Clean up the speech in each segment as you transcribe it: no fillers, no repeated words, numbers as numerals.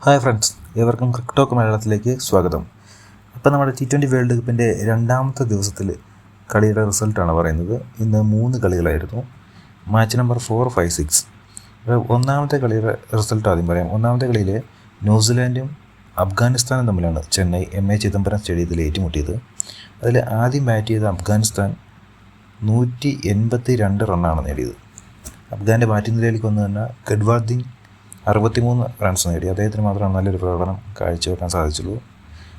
Hi friends, ഏവർക്കും ക്രിക്കറ്റോക്ക് മലയാളത്തിലേക്ക് സ്വാഗതം. അപ്പോൾ നമ്മുടെ T20 വേൾഡ് കപ്പിൻ്റെ രണ്ടാമത്തെ ദിവസത്തിൽ കളിയുടെ റിസൾട്ടാണ് പറയുന്നത്. ഇന്ന് 3 കളികളായിരുന്നു. Match number 4, 5, 6. ഒന്നാമത്തെ കളിയുടെ റിസൾട്ട് ആദ്യം പറയാം. ഒന്നാമത്തെ കളിയിൽ ന്യൂസിലാൻഡും അഫ്ഗാനിസ്ഥാനും തമ്മിലാണ് ചെന്നൈ MA ചിദംബരം സ്റ്റേഡിയത്തിൽ ഏറ്റുമുട്ടിയത്. അതിൽ ആദ്യം ബാറ്റ് ചെയ്ത അഫ്ഗാനിസ്ഥാൻ 182 റണ്ണാണ് നേടിയത്. അഫ്ഗാൻ്റെ ബാറ്റിംഗ് നിലയിലേക്ക് വന്നു തന്നെ ഗഡ്വാദിൻ 63 റൺസ് നേടി. അദ്ദേഹത്തിന് മാത്രമാണ് നല്ലൊരു പ്രകടനം കാഴ്ചവെക്കാൻ സാധിച്ചുള്ളൂ.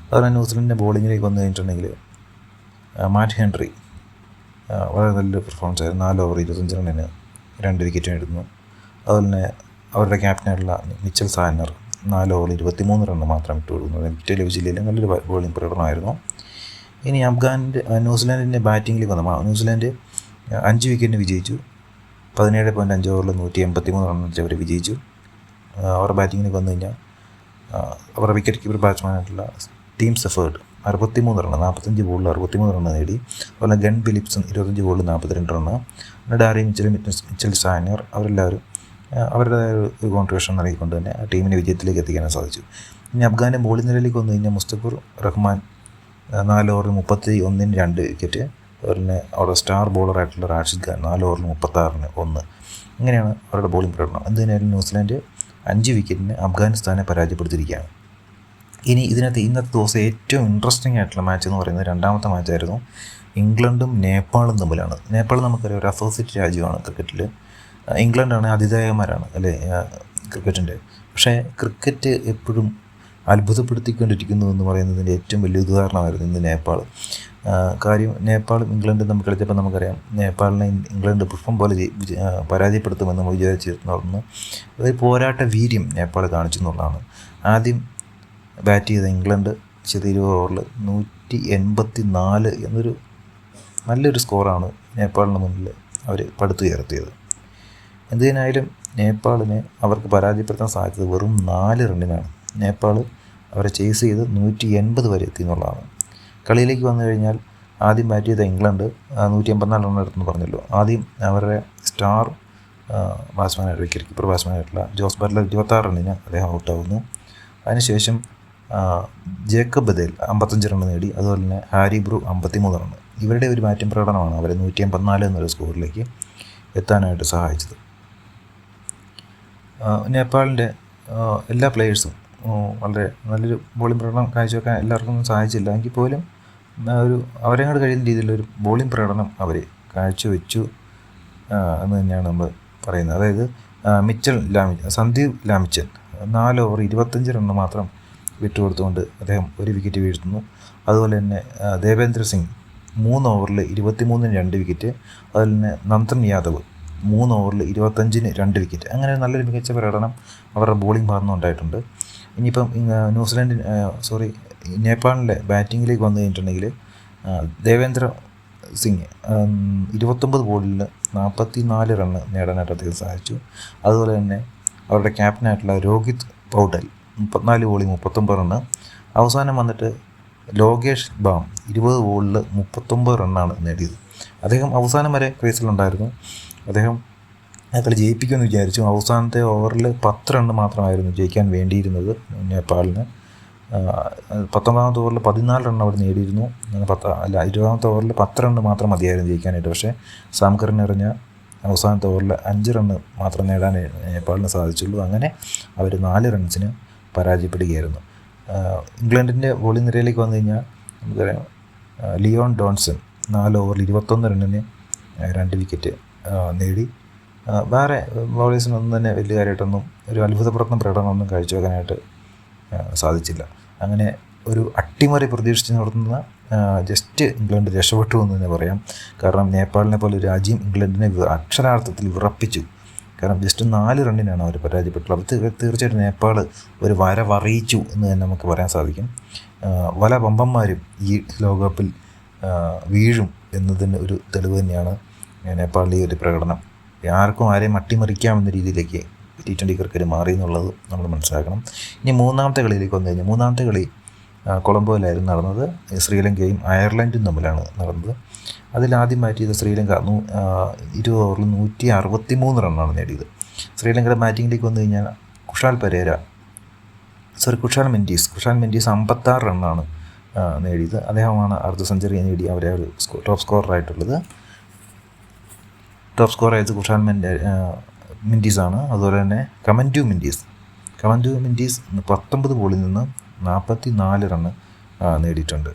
അതുപോലെ ന്യൂസിലൻഡിൻ്റെ ബോളിങ്ങിലേക്ക് വന്നു കഴിഞ്ഞിട്ടുണ്ടെങ്കിൽ മാറ്റ് ഹെൻറി വളരെ നല്ലൊരു പെർഫോമൻസ് ആയിരുന്നു. 4 ഓവർ 25 റണ്ണിന് 2 വിക്കറ്റ് നേടുന്നു. അതുപോലെ തന്നെ അവരുടെ ക്യാപ്റ്റനായിട്ടുള്ള മിച്ചൽ സാനർ 4 ഓവർ 23 റണ്ണ് മാത്രം ഇട്ട് കൊടുക്കുന്നത്. വിക്കറ്റ് ലഭിച്ചില്ലെങ്കിലും നല്ലൊരു ബോളിംഗ് പ്രകടനമായിരുന്നു. ഇനി ന്യൂസിലാൻഡിൻ്റെ ബാറ്റിങ്ങിലേക്ക് വന്നു. ന്യൂസിലാൻഡ് 5 വിക്കറ്റിന് വിജയിച്ചു. 17.5 ഓവറിൽ 183 റണ്ണ് വെച്ച് അവർ വിജയിച്ചു. അവരുടെ ബാറ്റിങ്ങിലേക്ക് വന്നു കഴിഞ്ഞാൽ അവരുടെ വിക്കറ്റ് കീപ്പർ ബാറ്റ്സ്മാനായിട്ടുള്ള ടീം സെഫേർഡ് 63 റണ്ണ്, 45 ബോളിൽ 63 റണ്ണ് നേടി. അതുപോലെ ഗൺ ഫിലിപ്സൺ 25 ബോളിൽ 42 റണ്ണ്. പിന്നെ ഡാരി മിച്ചൽ സാനിയർ അവരെല്ലാവരും അവരുടേതായ ഒരു കോൺട്രിബ്യൂഷൻ നൽകിക്കൊണ്ട് തന്നെ ആ ടീമിനെ വിജയത്തിലേക്ക് എത്തിക്കാനും സാധിച്ചു. ഇനി അഫ്ഗാൻ്റെ ബോളിംഗ് നിലയിലേക്ക് വന്നു കഴിഞ്ഞാൽ മുസ്തഫർ റഹ്മാൻ 4 ഓവറിൽ 31-ന് 2 വിക്കറ്റ്. അതുപോലെ തന്നെ അവരുടെ സ്റ്റാർ ബോളറായിട്ടുള്ള റാഷിദ് ഖാൻ 4 ഓവറിൽ 36-ന് 1. ഇങ്ങനെയാണ് അവരുടെ ബോളിംഗ് പ്രകടനം. എന്തിനായാലും ന്യൂസിലാൻഡ് 5 വിക്കറ്റിന് അഫ്ഗാനിസ്ഥാനെ പരാജയപ്പെടുത്തിയിരിക്കുകയാണ്. ഇനി ഇന്നത്തെ ദിവസം ഏറ്റവും ഇൻട്രസ്റ്റിംഗ് ആയിട്ടുള്ള മാച്ച് എന്ന് പറയുന്നത് രണ്ടാമത്തെ മാച്ചായിരുന്നു. ഇംഗ്ലണ്ടും നേപ്പാളും തമ്മിലാണ്. നേപ്പാൾ നമുക്കറിയാം ഒരു അസോസിയേറ്റ് രാജ്യമാണ് ക്രിക്കറ്റിൽ. ഇംഗ്ലണ്ടാണ് ആതിഥേയന്മാരാണ് അല്ലേ ക്രിക്കറ്റിൻ്റെ. പക്ഷേ ക്രിക്കറ്റ് എപ്പോഴും അത്ഭുതപ്പെടുത്തിക്കൊണ്ടിരിക്കുന്നു എന്ന് പറയുന്നതിൻ്റെ ഏറ്റവും വലിയ ഉദാഹരണമായിരുന്നു ഇന്ന് നേപ്പാൾ. കാര്യം നേപ്പാളും ഇംഗ്ലണ്ടും തമ്മിൽ കളിച്ചപ്പോൾ നമുക്കറിയാം നേപ്പാളിനെ ഇംഗ്ലണ്ട് പുഷ്പം പോലെ പരാജയപ്പെടുത്തുമെന്ന് നമ്മൾ വിചാരിച്ചിരുന്നു. ഒരു പോരാട്ട വീര്യം നേപ്പാൾ കാണിച്ചു എന്നുള്ളതാണ്. ആദ്യം ബാറ്റ് ചെയ്ത ഇംഗ്ലണ്ട് 20 ഓവറിൽ 184 എന്നൊരു നല്ലൊരു സ്കോറാണ് നേപ്പാളിന് മുന്നിൽ അവർ പടുത്തുയർത്തിയത്. എന്തിനായാലും നേപ്പാളിനെ അവർക്ക് പരാജയപ്പെടുത്താൻ സാധിച്ചത് വെറും 4 റണ്ണിനാണ്. നേപ്പാൾ അവരെ ചേസ് ചെയ്ത് 180 വരെ എത്തി എന്നുള്ളതാണ്. കളിയിലേക്ക് വന്നു കഴിഞ്ഞാൽ ആദ്യം ബാറ്റ് ചെയ്ത ഇംഗ്ലണ്ട് 184 റൺ എടുത്തെന്ന് പറഞ്ഞല്ലോ. ആദ്യം അവരുടെ സ്റ്റാർ ബാറ്റ്സ്മാനായിട്ട് വിക്കറ്റ് കീപ്പർ ബാറ്റ്സ്മാനായിട്ടുള്ള ജോസ് ബട്ട്ലർ 26 റണ്ണിന് അദ്ദേഹം ഔട്ടാവുന്നു. അതിനുശേഷം ജേക്കബ് ബദേൽ 55 റണ്ണ് നേടി. അതുപോലെ തന്നെ ഹാരി ബ്രൂ 53 റണ്ണ്. ഇവരുടെ ഒരു ബാറ്റിംഗ് പ്രകടനമാണ് അവരെ 184 എന്നൊരു സ്കോറിലേക്ക് എത്താനായിട്ട് സഹായിച്ചത്. നേപ്പാളിൻ്റെ എല്ലാ പ്ലേയേഴ്സും വളരെ നല്ലൊരു ബോളിംഗ് പ്രകടനം കാഴ്ചവെക്കാൻ എല്ലാവർക്കും സാധിച്ചില്ല. എങ്കിൽ പോലും അവരെ കൊണ്ട് കഴിയുന്ന രീതിയിലൊരു ബോളിംഗ് പ്രകടനം അവർ കാഴ്ചവെച്ചു എന്ന് തന്നെയാണ് നമ്മൾ പറയുന്നത്. അതായത് സന്ദീപ് ലാമിച്ചൻ 4 ഓവർ 25 റണ്ണ് മാത്രം വിട്ടുകൊടുത്തുകൊണ്ട് അദ്ദേഹം 1 വിക്കറ്റ് വീഴ്ത്തുന്നു. അതുപോലെ തന്നെ ദേവേന്ദ്ര സിംഗ് 3 ഓവറിൽ 23-ന് 2 വിക്കറ്റ്. അതുപോലെ തന്നെ നന്ദൻ യാദവ് 3 ഓവറിൽ 25-ന് 2 വിക്കറ്റ്. അങ്ങനെ നല്ലൊരു മികച്ച പ്രകടനം അവരുടെ ബോളിംഗ് ഭാഗത്ത് ഉണ്ടായിട്ടുണ്ട്. ഇനിയിപ്പം നേപ്പാളിലെ ബാറ്റിങ്ങിലേക്ക് വന്നു കഴിഞ്ഞിട്ടുണ്ടെങ്കിൽ ദേവേന്ദ്ര സിംഗ് 29 ബോളിൽ 44 റണ്ണ് നേടാനായിട്ട് അദ്ദേഹം സാധിച്ചു. അതുപോലെ തന്നെ അവരുടെ ക്യാപ്റ്റനായിട്ടുള്ള രോഹിത് പൗഡൽ 34 ബോളിൽ 39 റണ്ണ്. അവസാനം വന്നിട്ട് ലോകേഷ് ബാം 20 ബോളിൽ 39 റണ്ണാണ് നേടിയത്. അദ്ദേഹം അവസാനം വരെ ക്രീസിലുണ്ടായിരുന്നു. അദ്ദേഹം കളി ജയിപ്പിക്കുമെന്ന് വിചാരിച്ചു. അവസാനത്തെ ഓവറിൽ 10 റണ്ണ് മാത്രമായിരുന്നു ജയിക്കാൻ വേണ്ടിയിരുന്നത് നേപ്പാളിന്. 19ാമത്തെ ഓവറിൽ 14 റണ്ണ് അവർ നേടിയിരുന്നു. 20ാമത്തെ ഓവറിൽ 10 റണ്ണ് മാത്രം മതിയായിരുന്നു ജയിക്കാനായിട്ട്. പക്ഷേ സാംകറിന് എറിഞ്ഞ അവസാനത്തെ ഓവറിൽ 5 റണ്ണ് മാത്രം നേടാൻ നേപ്പാളിന് സാധിച്ചുള്ളൂ. അങ്ങനെ അവർ 4 റൺസിന് പരാജയപ്പെടുകയായിരുന്നു. ഇംഗ്ലണ്ടിൻ്റെ ബോളിംഗ് നിരയിലേക്ക് വന്നു കഴിഞ്ഞാൽ നമുക്കറിയാം ലിയോൺ ഡോൺസൺ 4 ഓവറിൽ 21 റണ്ണിന് 2 വിക്കറ്റ് നേടി. വേറെ ബോളേഴ്സിനൊന്നും തന്നെ വലിയ കാര്യമായിട്ടൊന്നും ഒരു അത്ഭുതപ്പെടുത്തുന്ന പ്രകടനമൊന്നും കാഴ്ചവെക്കാനായിട്ട് സാധിച്ചില്ല. അങ്ങനെ ഒരു അട്ടിമറി പ്രതീക്ഷിച്ച് നടത്തുന്ന ജസ്റ്റ് ഇംഗ്ലണ്ട് രക്ഷപ്പെട്ടു എന്ന് തന്നെ പറയാം. കാരണം നേപ്പാളിനെ പോലെ ഒരു രാജ്യം ഇംഗ്ലണ്ടിനെ അക്ഷരാർത്ഥത്തിൽ വിറപ്പിച്ചു. കാരണം ജസ്റ്റ് 4 റണ്ണിനാണ് അവർ പരാജയപ്പെട്ടുള്ളത്. അപ്പോൾ തീർച്ചയായിട്ടും നേപ്പാൾ ഒരു വരവറിയിച്ചു എന്ന് തന്നെ നമുക്ക് പറയാൻ സാധിക്കും. പല വമ്പന്മാരും ഈ ലോകകപ്പിൽ വീഴും എന്നതിന് ഒരു തെളിവ് തന്നെയാണ് നേപ്പാളിലെ ഒരു പ്രകടനം. ആർക്കും ആരെയും അട്ടിമറിക്കാമെന്ന രീതിയിലേക്ക് T20 ക്രിക്കറ്റ് മാറി എന്നുള്ളത് നമ്മൾ മനസ്സിലാക്കണം. ഇനി മൂന്നാമത്തെ കളിയിലേക്ക് വന്നു കഴിഞ്ഞാൽ മൂന്നാമത്തെ കളി കൊളംബോയിലായിരുന്നു നടന്നത്. ശ്രീലങ്കയും അയർലൻഡും തമ്മിലാണ് നടന്നത്. അതിലാദ്യം ബാറ്റ് ചെയ്ത ശ്രീലങ്ക 20 ഓവറിൽ 163 റണ്ണാണ് നേടിയത്. ശ്രീലങ്കയുടെ ബാറ്റിങ്ങിലേക്ക് വന്നു കഴിഞ്ഞാൽ കുഷാൽ പരേര കുഷാൽ മെൻഡീസ് 56 റണ്ണാണ് നേടിയത്. അദ്ദേഹമാണ് അർദ്ധ സെഞ്ചുറി നേടി അവരെ ഒരു ടോപ്പ് സ്കോററായിട്ടുള്ളത്. ടോപ്പ് സ്കോർ ആയത് കുഷാൽ മെൻഡീസാണ്. അതുപോലെ തന്നെ കമൻഡു മെൻഡീസ് 19 ബോളിൽ നിന്ന് 44 റണ്ണ് നേടിയിട്ടുണ്ട്.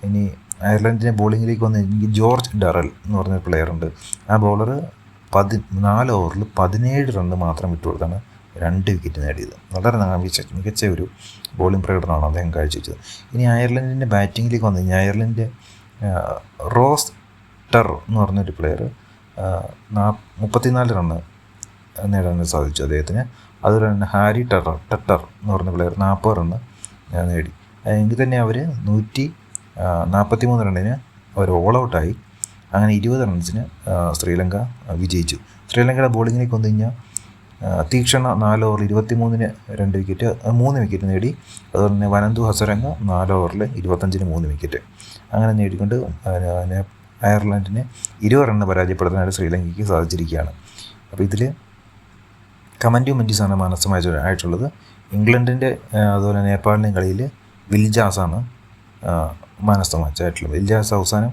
ഇനി അയർലൻഡിൻ്റെ ബോളിങ്ങിലേക്ക് വന്ന് എനിക്ക് ജോർജ് ഡറൽ എന്ന് പറഞ്ഞൊരു പ്ലെയറുണ്ട്. ആ ബോളർ 4 ഓവറിൽ 17 റണ്ണ് മാത്രം വിട്ടുകൊടുത്താണ് 2 വിക്കറ്റ് നേടിയത്. വളരെ മികച്ച ഒരു ബോളിംഗ് പ്രകടനമാണ് അദ്ദേഹം കാഴ്ചവെച്ചത്. ഇനി അയർലൻഡിൻ്റെ ബാറ്റിങ്ങിലേക്ക് വന്നു കഴിഞ്ഞാൽ അയർലൻഡിൻ്റെ റോസ് ടെർ എന്ന് പറഞ്ഞൊരു പ്ലെയർ 34 റണ്ണ് നേടാൻ സാധിച്ചു അദ്ദേഹത്തിന്. അതുപോലെ തന്നെ ഹാരി ടെട്ടർ എന്ന് പറഞ്ഞ പ്ലെയർ 40 റണ്ണ് നേടി. എങ്കിൽ തന്നെ അവർ 143 റണ്ണിന് അവർ ഓൾ ഔട്ടായി. അങ്ങനെ 20 റൺസിന് ശ്രീലങ്ക വിജയിച്ചു. ശ്രീലങ്കയുടെ ബോളിങ്ങിലേക്ക് വന്നു കഴിഞ്ഞാൽ തീക്ഷണ 4 ഓവറിൽ 23-ന് 2 വിക്കറ്റ് 3 വിക്കറ്റ് നേടി. അതുപോലെ തന്നെ വനന്തു ഹസരംഗ 4 ഓവറിൽ 25-ന് 3 വിക്കറ്റ് അങ്ങനെ നേടിക്കൊണ്ട് അയർലൻഡിനെ 20 റണ്ണ് പരാജയപ്പെടുത്താനായിട്ട് ശ്രീലങ്കയ്ക്ക് സാധിച്ചിരിക്കുകയാണ്. അപ്പോൾ ഇതിൽ കമൻഡു മെൻഡീസാണ് ആയിട്ടുള്ളത്. ഇംഗ്ലണ്ടിൻ്റെ അതുപോലെ നേപ്പാളിൻ്റെയും കളിയിൽ വിൽജാസാണ് ആയിട്ടുള്ളത്. വിൽജാസ് അവസാനം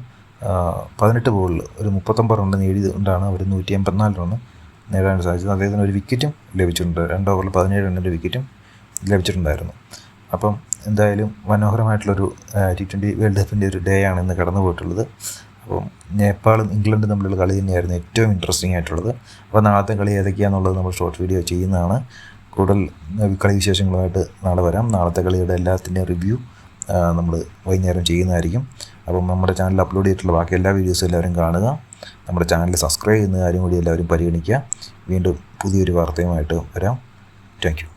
18 ബോളിൽ ഒരു 39 റണ്ണ് നേടിയതുകൊണ്ടാണ് അവർ 184 റണ്ണ് നേടാൻ സാധിച്ചത്. അദ്ദേഹത്തിന് ഒരു വിക്കറ്റും ലഭിച്ചിട്ടുണ്ട്. 2 ഓവറിൽ 17 റണ്ണിൻ്റെ വിക്കറ്റും ലഭിച്ചിട്ടുണ്ടായിരുന്നു. അപ്പം എന്തായാലും മനോഹരമായിട്ടുള്ളൊരു T20 വേൾഡ് കപ്പിൻ്റെ ഒരു ഡേ ആണ് ഇന്ന് കടന്നു പോയിട്ടുള്ളത്. അപ്പം നേപ്പാളും ഇംഗ്ലണ്ടും തമ്മിലുള്ള കളി തന്നെയായിരുന്നു ഏറ്റവും ഇൻട്രസ്റ്റിംഗ് ആയിട്ടുള്ളത്. അപ്പോൾ നാളത്തെ കളി ഏതൊക്കെയാണെന്നുള്ളത് നമ്മൾ ഷോർട്ട് വീഡിയോ ചെയ്യുന്നതാണ്. കൂടുതൽ കളി വിശേഷങ്ങളുമായിട്ട് നാളെ വരാം. നാളത്തെ കളിയുടെ എല്ലാത്തിൻ്റെയും റിവ്യൂ നമ്മൾ വൈകുന്നേരം ചെയ്യുന്നതായിരിക്കും. അപ്പം നമ്മുടെ ചാനൽ അപ്ലോഡ് ചെയ്തിട്ടുള്ള ബാക്കി എല്ലാ വീഡിയോസും എല്ലാവരും കാണുക. നമ്മുടെ ചാനൽ സബ്സ്ക്രൈബ് ചെയ്യുന്ന കാര്യം കൂടി എല്ലാവരും പരിഗണിക്കുക. വീണ്ടും പുതിയൊരു വാർത്തയുമായിട്ട് വരാം. Thank you.